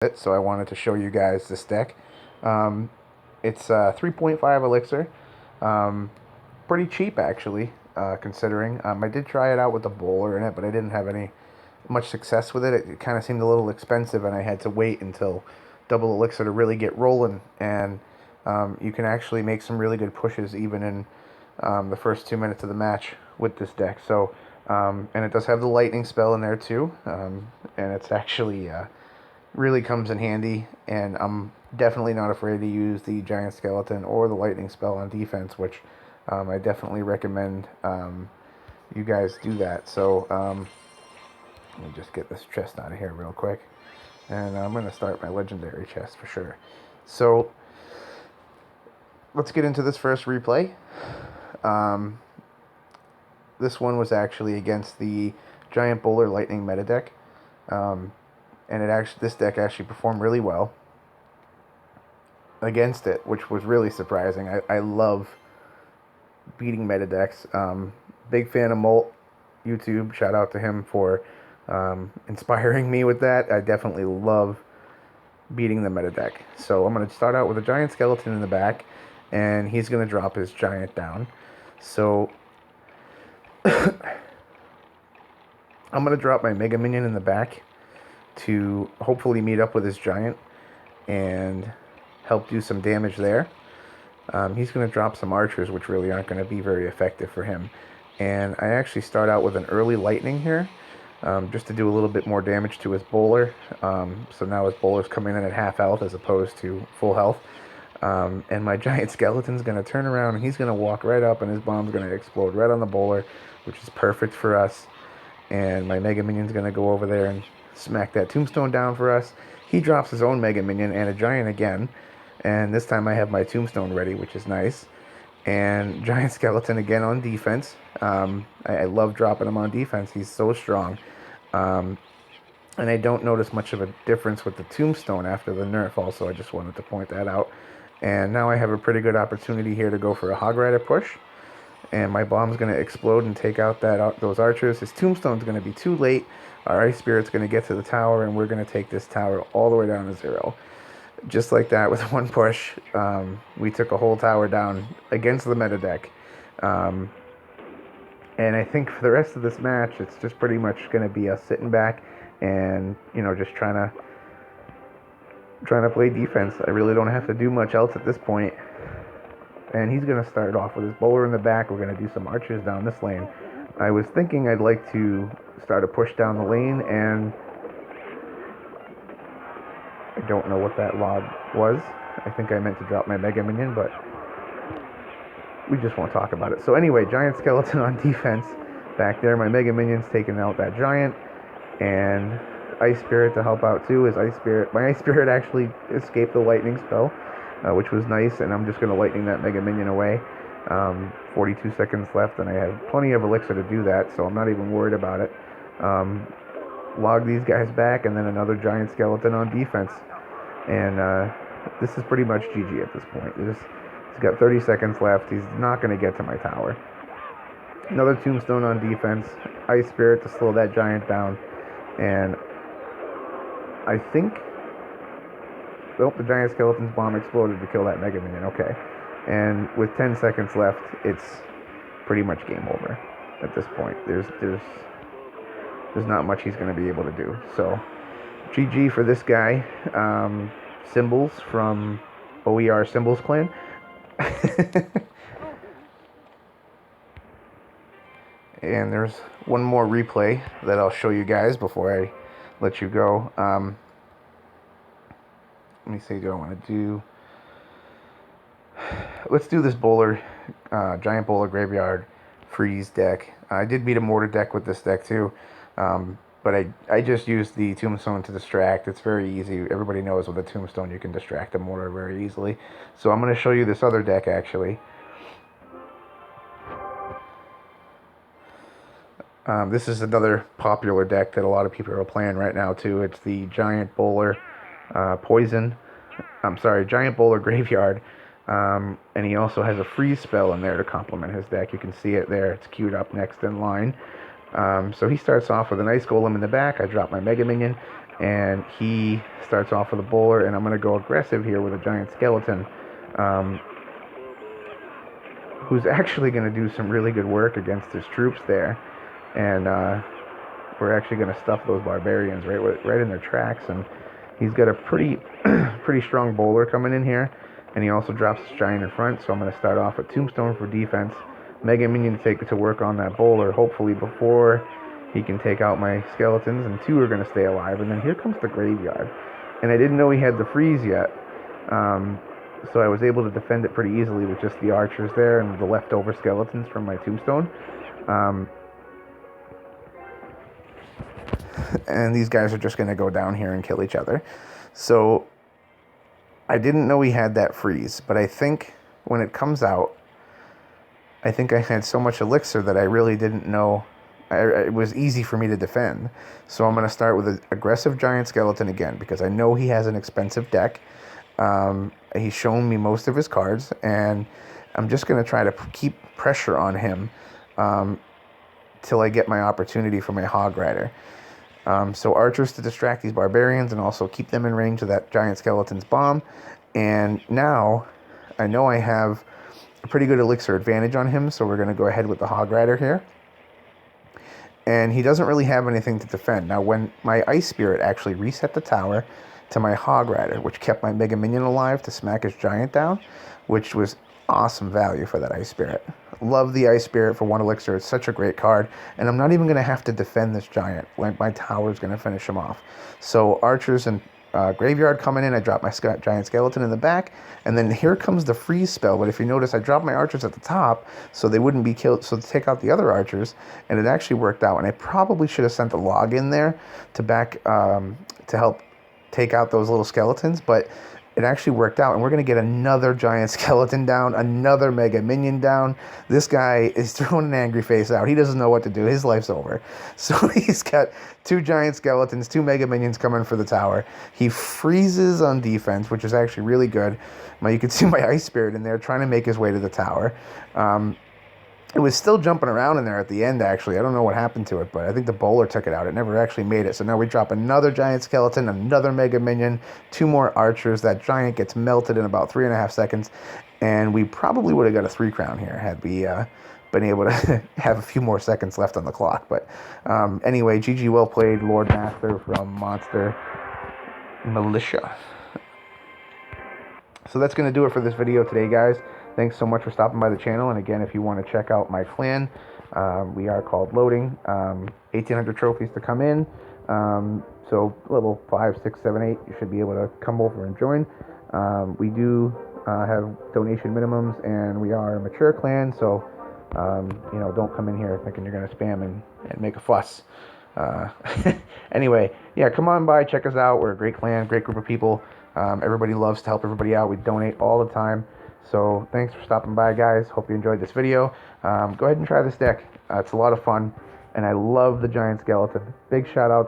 it, so I wanted to show you guys this deck. Um, it's 3.5 elixir. Um, Pretty cheap actually, considering. I did try it out with the bowler in it, but I didn't have any much success with it. It kind of seemed a little expensive, and I had to wait until double elixir to really get rolling. And you can actually make some really good pushes even in the first 2 minutes of the match with this deck. So, and it does have the lightning spell in there too, and it's actually really comes in handy, and I'm definitely not afraid to use the giant skeleton or the lightning spell on defense, which I definitely recommend you guys do that. So let me just get this chest out of here real quick, and I'm going to start my legendary chest for sure. So let's get into this first replay. Um, this one was actually against the giant bowler lightning meta deck. And this deck actually performed really well against it, which was really surprising. I love beating meta decks. Big fan of Molt YouTube. Shout out to him for inspiring me with that. I definitely love beating the meta deck. So I'm going to start out with a giant skeleton in the back, and he's going to drop his giant down. So I'm going to drop my Mega Minion in the back to hopefully meet up with his giant and help do some damage there. He's going to drop some archers, which really aren't going to be very effective for him. And I actually start out with an early lightning here, just to do a little bit more damage to his bowler. So now his bowler's coming in at half health as opposed to full health. And my giant skeleton's going to turn around, and he's going to walk right up, and his bomb's going to explode right on the bowler, which is perfect for us. And my Mega Minion's going to go over there and smack that tombstone down for us. He drops his own Mega Minion and a giant again. And this time I have my tombstone ready, which is nice. And giant skeleton again on defense. I love dropping him on defense. He's so strong. And I don't notice much of a difference with the tombstone after the nerf also. I just wanted to point that out. And now I have a pretty good opportunity here to go for a Hog Rider push. And my bomb's going to explode and take out those archers. His tombstone's going to be too late. Our Ice Spirit's going to get to the tower, and we're going to take this tower all the way down to 0. Just like that, with one push, we took a whole tower down against the meta deck. And I think for the rest of this match, it's just pretty much going to be us sitting back and, just trying to play defense. I really don't have to do much else at this point. And he's going to start off with his bowler in the back. We're going to do some archers down this lane. I was thinking I'd like to start a push down the lane, and I don't know what that log was. I think I meant to drop my Mega Minion, but we just won't talk about it. So anyway, giant skeleton on defense back there. My Mega Minion's taking out that giant, and Ice Spirit to help out too. My Ice Spirit actually escaped the lightning spell, which was nice, and I'm just going to lightning that Mega Minion away. 42 seconds left, and I have plenty of elixir to do that, so I'm not even worried about it. Log these guys back, and then another giant skeleton on defense. And this is pretty much GG at this point. He's got 30 seconds left. He's not going to get to my tower. Another tombstone on defense. Ice Spirit to slow that giant down. And I think... Nope, the giant skeleton's bomb exploded to kill that Mega Minion. Okay. And with 10 seconds left, it's pretty much game over at this point. There's not much he's going to be able to do. So, GG for this guy. Symbols from OER Symbols Clan. And there's one more replay that I'll show you guys before I let you go. Let me see, do I want to do... Let's do this giant bowler graveyard freeze deck. I did beat a mortar deck with this deck too, but I just used the tombstone to distract. It's very easy. Everybody knows with a tombstone you can distract a mortar very easily. So I'm going to show you this other deck actually. This is another popular deck that a lot of people are playing right now too. It's the giant bowler giant bowler graveyard. And he also has a freeze spell in there to complement his deck. You can see it there. It's queued up next in line. So he starts off with an Ice Golem in the back. I drop my Mega Minion. and he starts off with a bowler, and I'm going to go aggressive here with a giant skeleton, who's actually going to do some really good work against his troops there, and we're actually going to stuff those barbarians right in their tracks, and he's got a pretty pretty strong bowler coming in here, and he also drops his giant in front, so I'm going to start off with Tombstone for defense, Mega Minion to work on that bowler, hopefully before he can take out my skeletons, and 2 are going to stay alive, and then here comes the Graveyard, and I didn't know he had the freeze yet, so I was able to defend it pretty easily with just the archers there and the leftover skeletons from my Tombstone. And these guys are just going to go down here and kill each other. So I didn't know he had that freeze, but I think when it comes out, I think I had so much elixir that I really didn't know. It was easy for me to defend. So I'm going to start with an aggressive giant skeleton again, because I know he has an expensive deck. He's shown me most of his cards, and I'm just going to try to keep pressure on him till I get my opportunity for my Hog Rider. So archers to distract these barbarians and also keep them in range of that giant skeleton's bomb. And now I know I have a pretty good elixir advantage on him, so we're going to go ahead with the Hog Rider here. And he doesn't really have anything to defend. Now, when my Ice Spirit actually reset the tower to my Hog Rider, which kept my Mega Minion alive to smack his giant down, which was awesome value for that Ice Spirit. Love the Ice Spirit for 1 elixir. It's such a great card, and I'm not even going to have to defend this giant. Like, my tower's going to finish him off. So archers and Graveyard coming in. I drop my giant skeleton in the back, and then here comes the freeze spell. But if you notice, I dropped my archers at the top so they wouldn't be killed, so to take out the other archers, and it actually worked out. And I probably should have sent the log in there to back to help take out those little skeletons, but it actually worked out, and we're going to get another giant skeleton down, another Mega Minion down. This guy is throwing an angry face out. He doesn't know what to do. His life's over. So he's got 2 giant skeletons, 2 Mega Minions coming for the tower. He freezes on defense, which is actually really good. Now you can see my Ice Spirit in there trying to make his way to the tower. It was still jumping around in there at the end, actually. I don't know what happened to it, but I think the bowler took it out. It never actually made it. So now we drop another giant skeleton, another Mega Minion, 2 more archers. That giant gets melted in about 3.5 seconds. And we probably would have got a 3 crown here had we been able to have a few more seconds left on the clock. But anyway, GG, well played, Lord Master from Monster Militia. So that's going to do it for this video today, guys. Thanks so much for stopping by the channel, and again, if you want to check out my clan, we are called Loading. 1,800 trophies to come in, so level 5, 6, 7, 8, you should be able to come over and join. We do have donation minimums, and we are a mature clan, so you know, don't come in here thinking you're going to spam and make a fuss. Anyway, yeah, come on by, check us out. We're a great clan, great group of people. Everybody loves to help everybody out. We donate all the time. So thanks for stopping by, guys. Hope you enjoyed this video. Go ahead and try this deck. It's a lot of fun, and I love the giant skeleton. Big shout out to